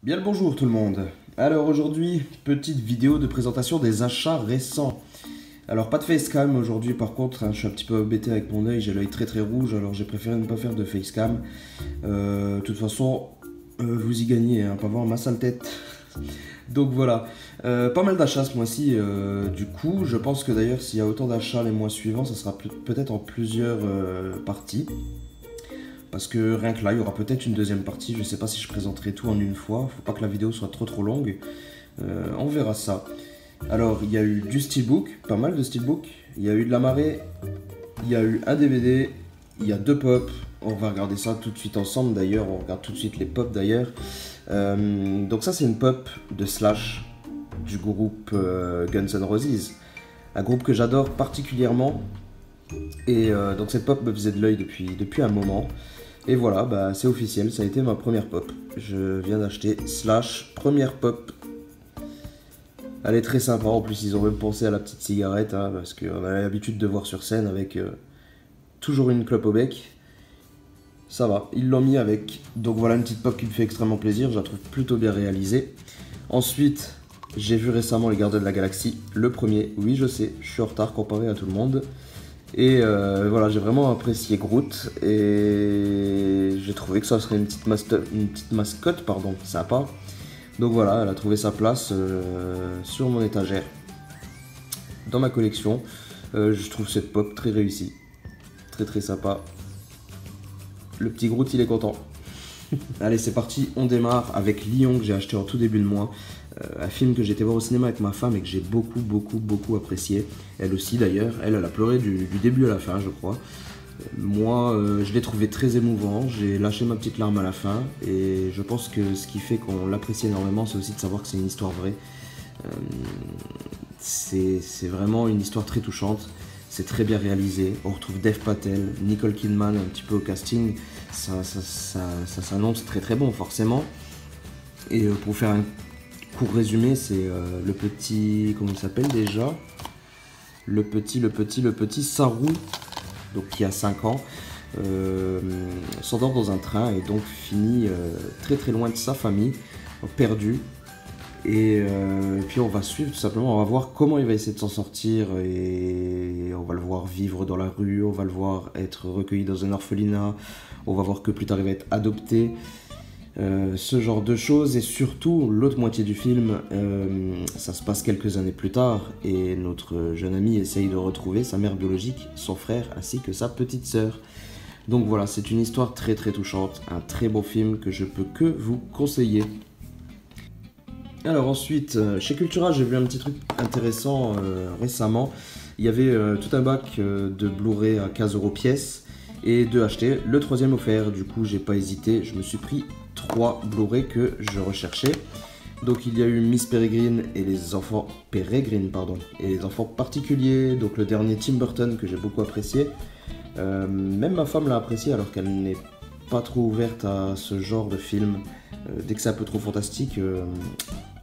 Bien le bonjour tout le monde. Alors aujourd'hui, petite vidéo de présentation des achats récents. Alors pas de facecam aujourd'hui par contre, hein, je suis un petit peu embêté avec mon œil, j'ai l'œil très rouge, alors j'ai préféré ne pas faire de facecam. De toute façon, vous y gagnez, hein, pas voir ma sale tête. Donc voilà, pas mal d'achats ce mois-ci, du coup je pense que d'ailleurs s'il y a autant d'achats les mois suivants, ça sera peut-être en plusieurs parties. Parce que rien que là, il y aura peut-être une deuxième partie. Je sais pas si je présenterai tout en une fois. Faut pas que la vidéo soit trop longue. On verra ça. Alors, il y a eu du steelbook, pas mal de steelbook. Il y a eu de la marée. Il y a eu un DVD. Il y a deux pop. On va regarder ça tout de suite ensemble d'ailleurs. On regarde tout de suite les pop d'ailleurs. Donc ça, c'est une pop de Slash du groupe Guns N' Roses. Un groupe que j'adore particulièrement. Et donc cette pop me faisait de l'œil depuis un moment. Et voilà, bah, c'est officiel, ça a été ma première pop. Je viens d'acheter Slash, première pop. Elle est très sympa, en plus ils ont même pensé à la petite cigarette, hein, parce qu'on a l'habitude de voir sur scène avec toujours une clope au bec. Ça va, ils l'ont mis avec. Donc voilà une petite pop qui me fait extrêmement plaisir, je la trouve plutôt bien réalisée. Ensuite, j'ai vu récemment Les Gardiens de la Galaxie, le premier. Oui, je sais, je suis en retard comparé à tout le monde. Et voilà, j'ai vraiment apprécié Groot et j'ai trouvé que ça serait une petite mascotte, pardon, sympa. Donc voilà, elle a trouvé sa place sur mon étagère dans ma collection. Je trouve cette pop très réussie, très sympa. Le petit Groot, il est content. Allez, c'est parti, on démarre avec Lion que j'ai acheté en tout début de mois. Un film que j'ai été voir au cinéma avec ma femme et que j'ai beaucoup apprécié. Elle aussi d'ailleurs, elle a pleuré du début à la fin, je crois. Moi, je l'ai trouvé très émouvant, j'ai lâché ma petite larme à la fin et je pense que ce qui fait qu'on l'apprécie énormément, c'est aussi de savoir que c'est une histoire vraie. C'est vraiment une histoire très touchante. C'est très bien réalisé. On retrouve Dev Patel, Nicole Kidman un petit peu au casting. Ça s'annonce très bon forcément. Et pour faire un court résumé, c'est le petit... Comment il s'appelle déjà? Le petit Saru, donc qui a 5 ans, s'endort dans un train et donc finit très loin de sa famille, perdu. Et puis on va suivre tout simplement, on va voir comment il va essayer de s'en sortir et on va le voir vivre dans la rue, on va le voir être recueilli dans un orphelinat, on va voir que plus tard il va être adopté, ce genre de choses. Et surtout l'autre moitié du film, ça se passe quelques années plus tard et notre jeune ami essaye de retrouver sa mère biologique, son frère ainsi que sa petite sœur. Donc voilà, c'est une histoire très touchante, un très beau film que je peux que vous conseiller. Alors ensuite, chez Cultura, j'ai vu un petit truc intéressant récemment. Il y avait tout un bac de Blu-ray à 15 € pièce et deux achetés, le troisième offert. Du coup, j'ai pas hésité, je me suis pris 3 Blu-ray que je recherchais. Donc il y a eu Miss Peregrine et les enfants et les enfants particuliers. Donc le dernier Tim Burton que j'ai beaucoup apprécié. Même ma femme l'a apprécié alors qu'elle n'est pas trop ouverte à ce genre de film. Dès que c'est un peu trop fantastique,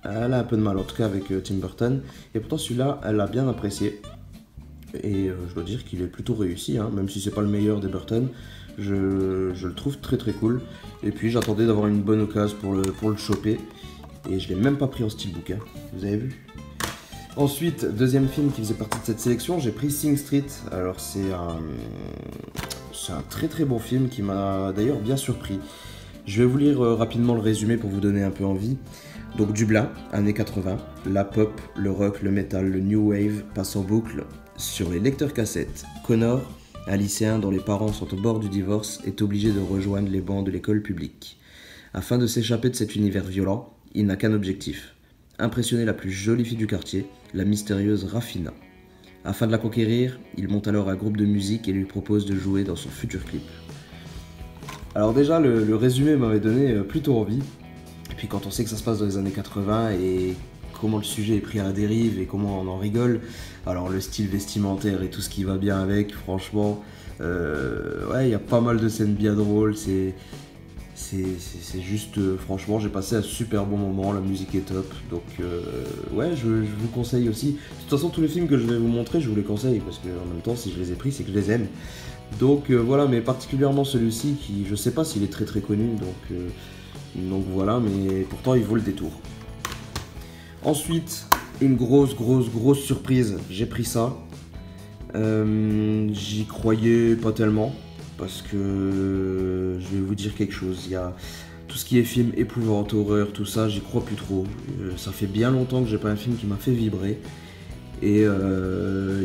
elle a un peu de mal, en tout cas avec Tim Burton. Et pourtant celui-là, elle l'a bien apprécié. Et je dois dire qu'il est plutôt réussi, hein, même si c'est pas le meilleur des Burton. Je le trouve très cool. Et puis j'attendais d'avoir une bonne occasion pour le choper. Et je l'ai même pas pris en steelbook, hein. Vous avez vu? Ensuite, deuxième film qui faisait partie de cette sélection, j'ai pris Sing Street. Alors c'est un très bon film qui m'a d'ailleurs bien surpris. Je vais vous lire rapidement le résumé pour vous donner un peu envie. Donc Dublin, années 80, la pop, le rock, le metal, le new wave passent en boucle sur les lecteurs cassettes. Connor, un lycéen dont les parents sont au bord du divorce, est obligé de rejoindre les bancs de l'école publique. Afin de s'échapper de cet univers violent, il n'a qu'un objectif, impressionner la plus jolie fille du quartier, la mystérieuse Rafina. Afin de la conquérir, il monte alors un groupe de musique et lui propose de jouer dans son futur clip. Alors déjà, le résumé m'avait donné plutôt envie. Et puis quand on sait que ça se passe dans les années 80 et comment le sujet est pris à la dérive et comment on en rigole, alors le style vestimentaire et tout ce qui va bien avec, franchement, ouais, il y a pas mal de scènes bien drôles, c'est juste, franchement, j'ai passé un super bon moment, la musique est top, donc ouais, je vous conseille aussi. De toute façon, tous les films que je vais vous montrer, je vous les conseille, parce que en même temps, si je les ai pris, c'est que je les aime. Donc voilà, mais particulièrement celui-ci, qui je sais pas s'il est très connu, donc Donc voilà, mais pourtant il vaut le détour. Ensuite, une grosse surprise, j'ai pris ça. J'y croyais pas tellement, parce que je vais vous dire quelque chose, il y a tout ce qui est film, épouvante, horreur, tout ça, j'y crois plus trop. Ça fait bien longtemps que j'ai pas un film qui m'a fait vibrer. Et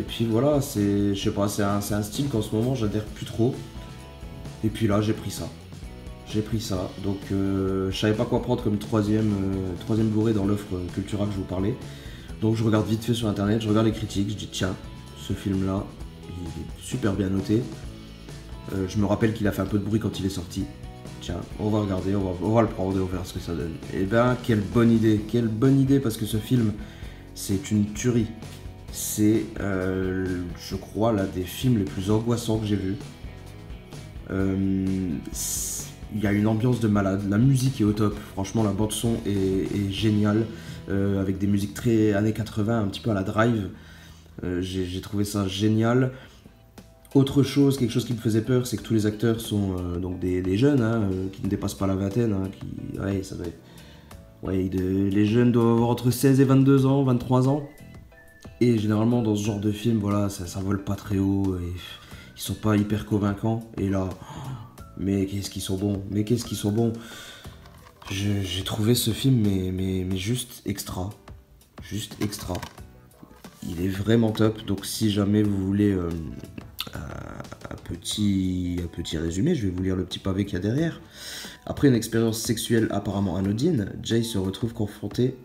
puis voilà, je sais pas, c'est un style qu'en ce moment j'adhère plus trop. Et puis là, j'ai pris ça. Donc je savais pas quoi prendre comme troisième Blu-ray dans l'offre Cultura que je vous parlais. Donc je regarde vite fait sur internet, je regarde les critiques, je dis tiens, ce film là, il est super bien noté. Je me rappelle qu'il a fait un peu de bruit quand il est sorti. Tiens, on va regarder, on va le prendre et on verra ce que ça donne. Et ben quelle bonne idée parce que ce film, c'est une tuerie. C'est, je crois, l'un des films les plus angoissants que j'ai vus. Il y a une ambiance de malade, la musique est au top, franchement la bande son est géniale, avec des musiques très années 80, un petit peu à la Drive. J'ai trouvé ça génial. Autre chose, quelque chose qui me faisait peur, c'est que tous les acteurs sont donc des jeunes, hein, qui ne dépassent pas la vingtaine, hein, ouais, ça doit être... ouais, les jeunes doivent avoir entre 16 et 22 ans, 23 ans. Et généralement dans ce genre de film, voilà, ça vole pas très haut, et ils sont pas hyper convaincants. Et là, mais qu'est-ce qu'ils sont bons, J'ai trouvé ce film mais juste extra. Il est vraiment top, donc si jamais vous voulez un petit résumé, je vais vous lire le petit pavé qu'il y a derrière. Après une expérience sexuelle apparemment anodine, Jay se retrouve confronté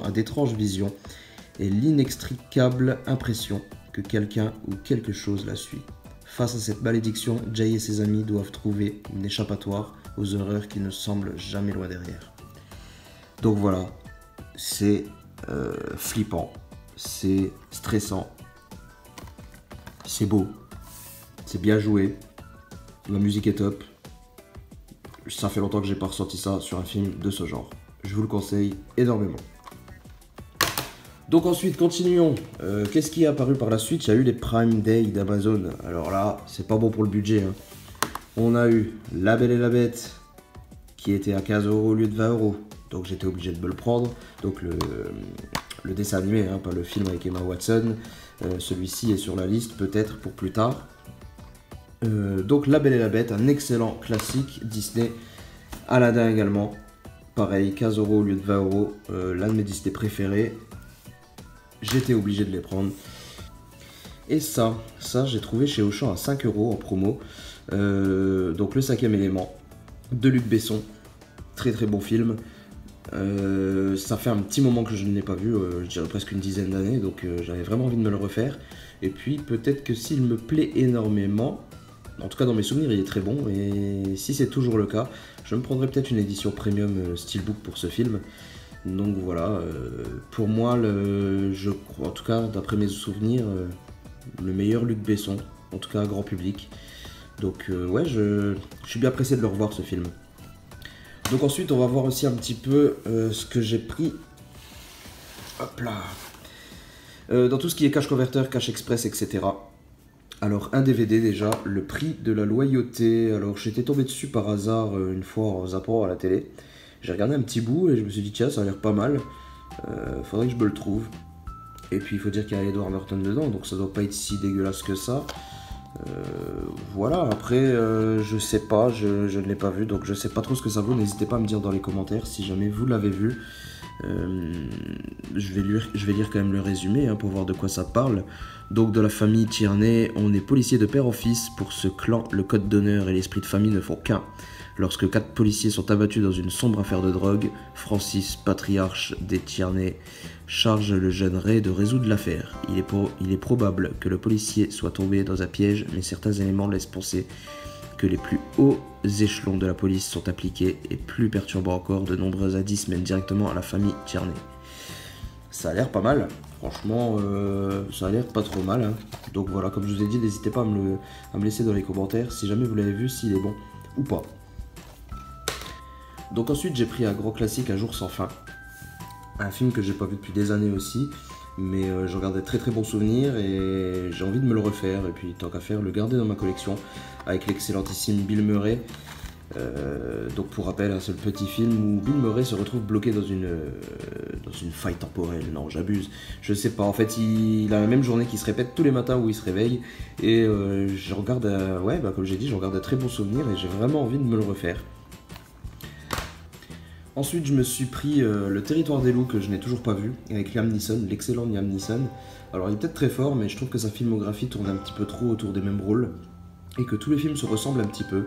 à d'étranges visions et l'inextricable impression que quelqu'un ou quelque chose la suit. Face à cette malédiction, Jay et ses amis doivent trouver une échappatoire aux horreurs qui ne semblent jamais loin derrière. Donc voilà, c'est flippant, c'est stressant, c'est beau, c'est bien joué, la musique est top. Ça fait longtemps que j'ai pas ressenti ça sur un film de ce genre. Je vous le conseille énormément. Donc ensuite, continuons. Qu'est-ce qui est apparu par la suite? Il y a eu les Prime Day d'Amazon. Alors là, c'est pas bon pour le budget, hein. On a eu La Belle et la Bête, qui était à 15 € au lieu de 20 €. Donc j'étais obligé de me le prendre. Donc le dessin animé, hein, pas le film avec Emma Watson. Celui-ci est sur la liste, peut-être pour plus tard. Donc La Belle et la Bête, un excellent classique Disney. Aladdin également. Pareil, 15 € au lieu de 20 €. L'un de mes Disney préférés. J'étais obligé de les prendre. Et ça j'ai trouvé chez Auchan à 5 € en promo. Donc Le Cinquième Élément de Luc Besson. Très bon film. Ça fait un petit moment que je ne l'ai pas vu, je dirais presque une dizaine d'années, donc j'avais vraiment envie de me le refaire. Et puis peut-être que s'il me plaît énormément, en tout cas dans mes souvenirs il est très bon, et si c'est toujours le cas, je me prendrai peut-être une édition premium steelbook pour ce film. Donc voilà, pour moi, je crois, en tout cas d'après mes souvenirs, le meilleur Luc Besson, en tout cas grand public. Donc ouais, je suis bien pressé de le revoir ce film. Donc ensuite, on va voir aussi un petit peu ce que j'ai pris. Hop là. Dans tout ce qui est cash converter, cash express, etc. Alors un DVD déjà, le prix de la loyauté. Alors j'étais tombé dessus par hasard une fois en zappant à la télé. J'ai regardé un petit bout et je me suis dit tiens, ça a l'air pas mal. Faudrait que je me le trouve. Et puis il faut dire qu'il y a Edward Norton dedans, donc ça doit pas être si dégueulasse que ça. Voilà, après je sais pas, je ne l'ai pas vu, donc je sais pas trop ce que ça vaut. N'hésitez pas à me dire dans les commentaires si jamais vous l'avez vu. Je vais lire quand même le résumé, hein, pour voir de quoi ça parle. Donc de la famille Tierney, on est policier de père en fils. Pour ce clan, le code d'honneur et l'esprit de famille ne font qu'un. Lorsque 4 policiers sont abattus dans une sombre affaire de drogue, Francis, patriarche des Tierney, charge le jeune Ray de résoudre l'affaire. Il est probable que le policier soit tombé dans un piège, mais certains éléments laissent penser que les plus hauts échelons de la police sont appliqués, et plus perturbant encore, de nombreux indices mènent directement à la famille Tierney. Ça a l'air pas mal, franchement, ça a l'air pas trop mal, hein. Donc voilà, comme je vous ai dit, n'hésitez pas à me laisser dans les commentaires si jamais vous l'avez vu, s'il est bon ou pas. Donc ensuite j'ai pris un gros classique, Un jour sans fin, un film que j'ai pas vu depuis des années aussi, mais j'en garde des très bons souvenirs et j'ai envie de me le refaire, et puis tant qu'à faire, le garder dans ma collection avec l'excellentissime Bill Murray. Donc pour rappel, c'est le petit film où Bill Murray se retrouve bloqué dans une faille temporelle. Non, j'abuse. Je sais pas. En fait, il a la même journée qui se répète tous les matins où il se réveille. Et je regarde, ouais, comme j'ai dit, je regarde de très bons souvenirs et j'ai vraiment envie de me le refaire. Ensuite, je me suis pris Le Territoire des loups que je n'ai toujours pas vu, avec Liam Neeson, l'excellent Liam Neeson. Alors, il est peut-être très fort, mais je trouve que sa filmographie tourne un petit peu trop autour des mêmes rôles et que tous les films se ressemblent un petit peu.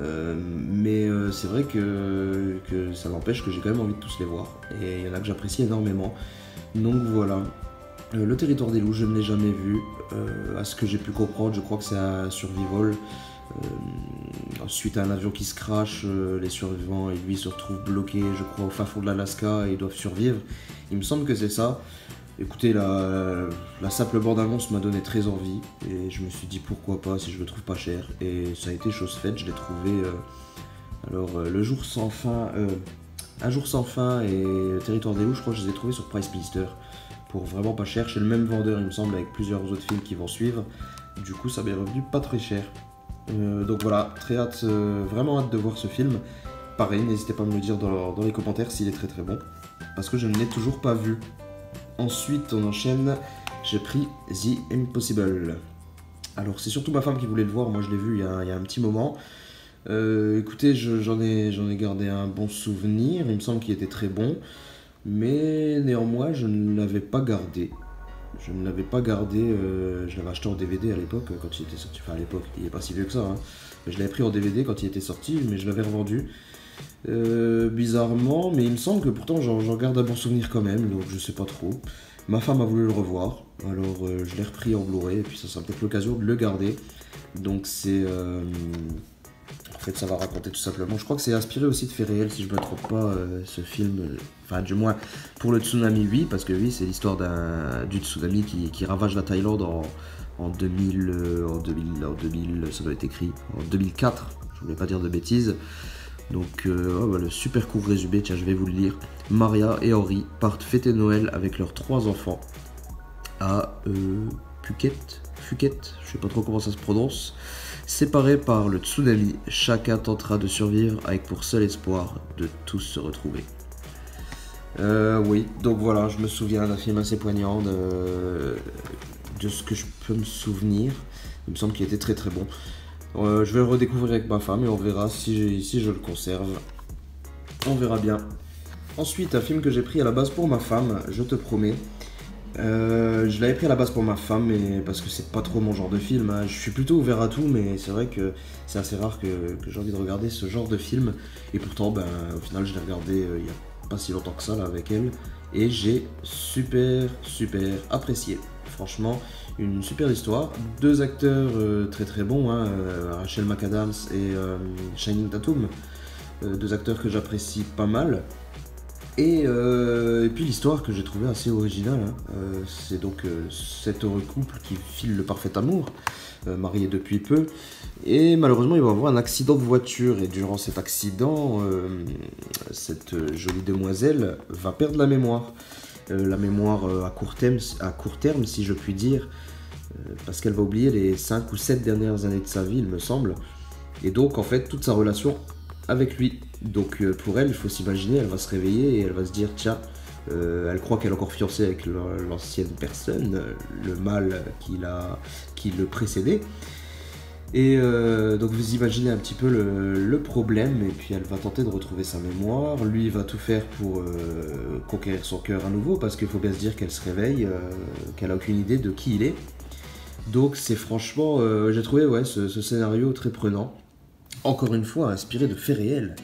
Mais c'est vrai que ça n'empêche que j'ai quand même envie de tous les voir. Et il y en a que j'apprécie énormément. Donc voilà. Le Territoire des loups, je ne l'ai jamais vu. À ce que j'ai pu comprendre, je crois que c'est à Survival. Suite à un avion qui se crache, les survivants et lui se retrouvent bloqués, je crois, au fin fond de l'Alaska et ils doivent survivre. Il me semble que c'est ça. Écoutez, la simple bande-annonce m'a donné très envie et je me suis dit pourquoi pas si je le trouve pas cher. Et ça a été chose faite, je l'ai trouvé. Le jour sans fin, Un jour sans fin et Le Territoire des loups, je crois que je les ai trouvés sur Price Blister pour vraiment pas cher. Chez le même vendeur, il me semble, avec plusieurs autres films qui vont suivre. Du coup, ça m'est revenu pas très cher. Donc voilà, très hâte, vraiment hâte de voir ce film. Pareil, n'hésitez pas à me le dire dans les commentaires s'il est très très bon, parce que je ne l'ai toujours pas vu. Ensuite, on enchaîne, j'ai pris The Impossible. Alors c'est surtout ma femme qui voulait le voir, moi je l'ai vu il y a un petit moment. Écoutez, j'en ai gardé un bon souvenir, il me semble qu'il était très bon, mais néanmoins je ne l'avais pas gardé. Je l'avais acheté en DVD à l'époque quand il était sorti. Enfin à l'époque, il n'est pas si vieux que ça. Hein. Je l'avais pris en DVD quand il était sorti, mais je l'avais revendu. Bizarrement, mais il me semble que pourtant j'en garde un bon souvenir quand même, donc je sais pas trop. Ma femme a voulu le revoir, alors je l'ai repris en Blu-ray, et puis ça sera peut-être l'occasion de le garder. Donc c'est... En fait, ça va raconter tout simplement. Je crois que c'est inspiré aussi de faits réels, si je me trompe pas, ce film. Enfin, du moins, pour le tsunami, oui, parce que oui, c'est l'histoire du tsunami qui ravage la Thaïlande en 2000, ça doit être écrit, en 2004. Je voulais pas dire de bêtises. Donc, le super court résumé, tiens, je vais vous le lire. Maria et Henry partent fêter Noël avec leurs 3 enfants à Phuket, je sais pas trop comment ça se prononce. Séparés par le tsunami, chacun tentera de survivre avec pour seul espoir de tous se retrouver. Oui, donc voilà, je me souviens d'un film assez poignant de ce que je peux me souvenir. Il me semble qu'il était très très bon. Je vais le redécouvrir avec ma femme et on verra si je le conserve. On verra bien. Ensuite, un film que j'ai pris à la base pour ma femme, je te promets. Je l'avais pris à la base pour ma femme, mais parce que c'est pas trop mon genre de film. Hein. Je suis plutôt ouvert à tout, mais c'est vrai que c'est assez rare que j'ai envie de regarder ce genre de film. Et pourtant, au final, je l'ai regardé il y a pas si longtemps que ça là, avec elle. Et j'ai super apprécié. Franchement, une super histoire. 2 acteurs très très bons, hein, Rachel McAdams et Channing Tatum. 2 acteurs que j'apprécie pas mal. Et puis l'histoire que j'ai trouvée assez originale, hein. C'est donc cet heureux couple qui file le parfait amour, marié depuis peu, et malheureusement il va avoir un accident de voiture, et durant cet accident, cette jolie demoiselle va perdre la mémoire. À court terme si je puis dire, parce qu'elle va oublier les 5 ou 7 dernières années de sa vie, il me semble, et donc en fait toute sa relation avec lui. Donc pour elle, il faut s'imaginer, elle va se réveiller et elle va se dire tiens, elle croit qu'elle est encore fiancée avec l'ancienne personne, le mâle qui le précédait. Et donc vous imaginez un petit peu le problème, et puis elle va tenter de retrouver sa mémoire. Lui va tout faire pour conquérir son cœur à nouveau, parce qu'il faut bien se dire qu'elle se réveille, qu'elle a aucune idée de qui il est. Donc c'est franchement, j'ai trouvé ce scénario très prenant. Encore une fois, inspiré de faits réels.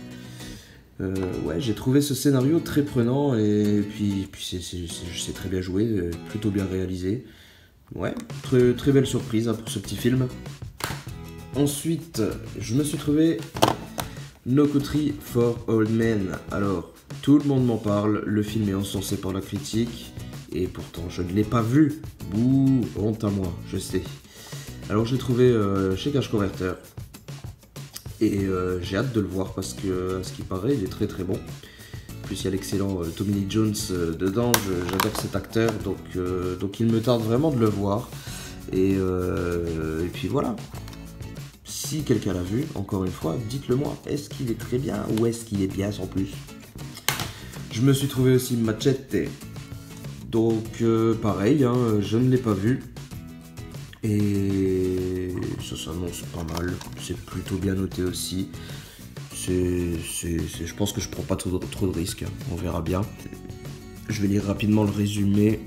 J'ai trouvé ce scénario très prenant, et puis c'est très bien joué, plutôt bien réalisé. Ouais, très belle surprise hein, pour ce petit film. Ensuite, je me suis trouvé No Country for Old Men. Alors, tout le monde m'en parle, le film est encensé par la critique, et pourtant je ne l'ai pas vu. Bouh, honte à moi, je sais. Alors je l'ai trouvé chez Cash Converter. Et j'ai hâte de le voir parce que, à ce qui paraît, il est très très bon. En plus, il y a l'excellent Tommy Lee Jones dedans, j'adore cet acteur, donc il me tarde vraiment de le voir. Et puis voilà. Si quelqu'un l'a vu, encore une fois, dites-le moi. Est-ce qu'il est très bien ou est-ce qu'il est bien sans plus? Je me suis trouvé aussi Machete. Donc pareil, hein, je ne l'ai pas vu. Et ça s'annonce pas mal. C'est plutôt bien noté aussi. Je pense que je prends pas trop de risques. On verra bien. Je vais lire rapidement le résumé.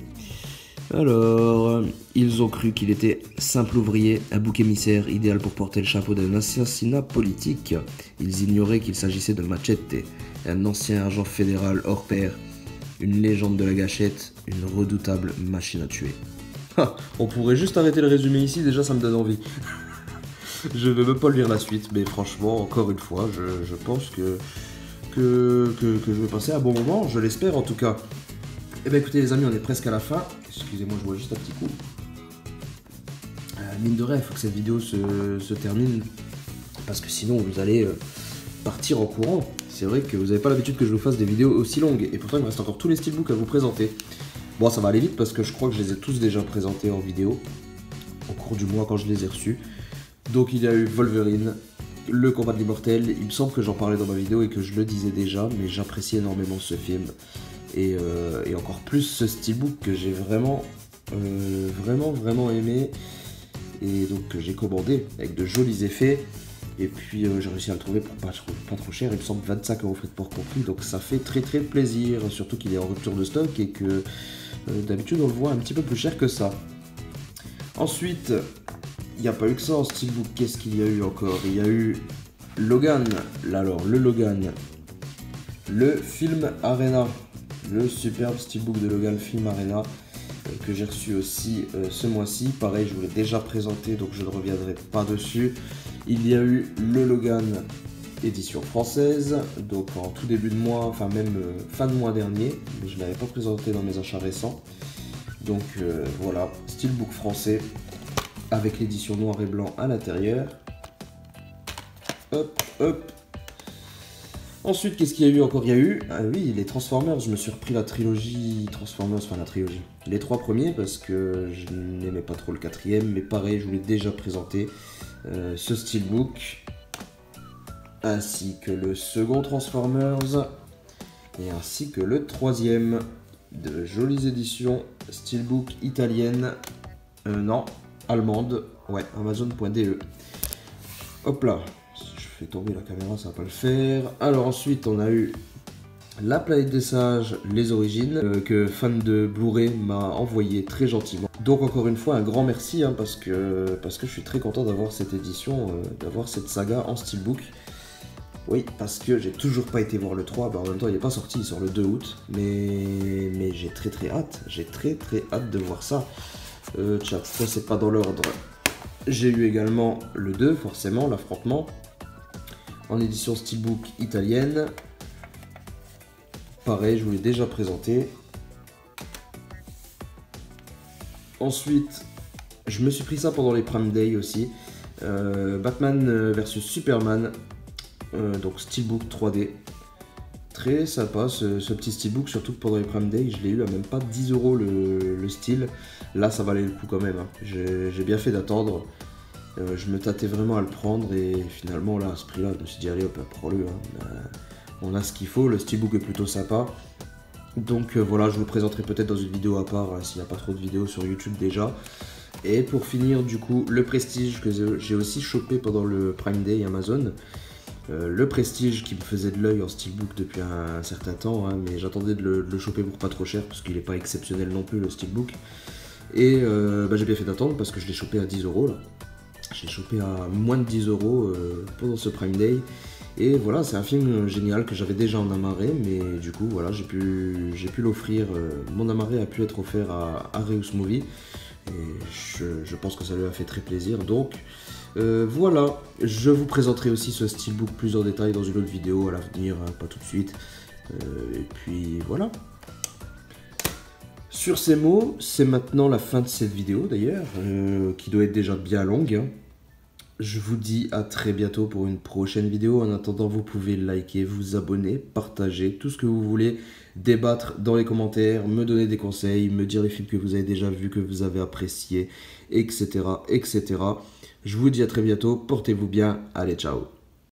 Alors, ils ont cru qu'il était simple ouvrier, un bouc émissaire idéal pour porter le chapeau d'un assassinat politique. Ils ignoraient qu'il s'agissait de Machete, un ancien agent fédéral hors pair, une légende de la gâchette, une redoutable machine à tuer. On pourrait juste arrêter le résumé ici, déjà ça me donne envie. Je ne vais même pas lire la suite, mais franchement, encore une fois, je pense que je vais passer un bon moment, je l'espère en tout cas. Eh bien écoutez les amis, on est presque à la fin. Excusez-moi, je vois juste un petit coup. Mine de rien, il faut que cette vidéo se termine. Parce que sinon, vous allez partir en courant. C'est vrai que vous n'avez pas l'habitude que je vous fasse des vidéos aussi longues. Et pourtant, il me reste encore tous les steelbooks à vous présenter. Bon, ça va aller vite parce que je crois que je les ai tous déjà présentés en vidéo. Au cours du mois quand je les ai reçus. Donc il y a eu Wolverine, le combat de l'immortel. Il me semble que j'en parlais dans ma vidéo et que je le disais déjà. Mais j'apprécie énormément ce film. Et encore plus ce steelbook que j'ai vraiment aimé, et donc que j'ai commandé avec de jolis effets, et puis j'ai réussi à le trouver pour pas trop cher, il me semble 25 € frais de port compris, donc ça fait très plaisir, surtout qu'il est en rupture de stock et que d'habitude on le voit un petit peu plus cher que ça. Ensuite, il n'y a pas eu que ça en steelbook, qu'est-ce qu'il y a eu encore? Il y a eu Logan, alors le Logan, le film Arena. Le superbe steelbook de Logan Film Arena que j'ai reçu aussi ce mois-ci. Pareil, je vous l'ai déjà présenté, donc je ne reviendrai pas dessus. Il y a eu le Logan édition française, donc en tout début de mois, enfin même fin de mois dernier, mais je ne l'avais pas présenté dans mes achats récents. Donc voilà, steelbook français avec l'édition noir et blanc à l'intérieur. Hop, hop. Ensuite, qu'est-ce qu'il y a eu encore? Il y a eu, ah oui, les Transformers. Je me suis repris la trilogie Transformers, enfin la trilogie. Les 3 premiers parce que je n'aimais pas trop le 4e, mais pareil, je vous l'ai déjà présenté. Ce steelbook, ainsi que le second Transformers, et ainsi que le 3e. De jolies éditions steelbook italiennes, non, allemande, ouais, Amazon.de. Hop là. Je fais tomber la caméra, ça va pas le faire. Alors ensuite, on a eu La Planète des Sages, les origines, que fan de Blu-ray m'a envoyé très gentiment. Donc encore une fois, un grand merci, hein, parce que je suis très content d'avoir cette édition, d'avoir cette saga en steelbook. Oui, parce que j'ai toujours pas été voir le 3, bah en même temps il n'est pas sorti, il sort le 2 août, mais j'ai très hâte, de voir ça. Chat, ça c'est pas dans l'ordre. J'ai eu également le 2, forcément, l'affrontement. En édition steelbook italienne. Pareil, je vous l'ai déjà présenté. Ensuite, je me suis pris ça pendant les Prime Day aussi. Batman vs Superman. Donc steelbook 3D. Très sympa ce petit steelbook, surtout que pendant les Prime Day, je l'ai eu à même pas 10 € le style. Là, ça valait le coup quand même, hein. J'ai bien fait d'attendre. Je me tâtais vraiment à le prendre et finalement là à ce prix là je me suis dit allez hop prends-le, hein. On a ce qu'il faut, le steelbook est plutôt sympa. Donc voilà, je vous le présenterai peut-être dans une vidéo à part s'il n'y a pas trop de vidéos sur YouTube déjà. Et pour finir du coup le Prestige que j'ai aussi chopé pendant le Prime Day Amazon. Le Prestige qui me faisait de l'œil en steelbook depuis un certain temps, hein, mais j'attendais de le choper pour pas trop cher parce qu'il n'est pas exceptionnel non plus le steelbook. Et j'ai bien fait d'attendre parce que je l'ai chopé à 10 € là. J'ai chopé à moins de 10 € pendant ce Prime Day. Et voilà, c'est un film génial que j'avais déjà en amarré, mais du coup, voilà, j'ai pu l'offrir. Mon amarré a pu être offert à Reus Movie. Et je pense que ça lui a fait très plaisir. Donc, voilà, je vous présenterai aussi ce steelbook plus en détail dans une autre vidéo à l'avenir, hein, pas tout de suite. Et puis, voilà. Sur ces mots, c'est maintenant la fin de cette vidéo d'ailleurs, qui doit être déjà bien longue, hein. Je vous dis à très bientôt pour une prochaine vidéo. En attendant, vous pouvez liker, vous abonner, partager, tout ce que vous voulez, débattre dans les commentaires, me donner des conseils, me dire les films que vous avez déjà vus, que vous avez appréciés, etc. etc. Je vous dis à très bientôt, portez-vous bien, allez ciao.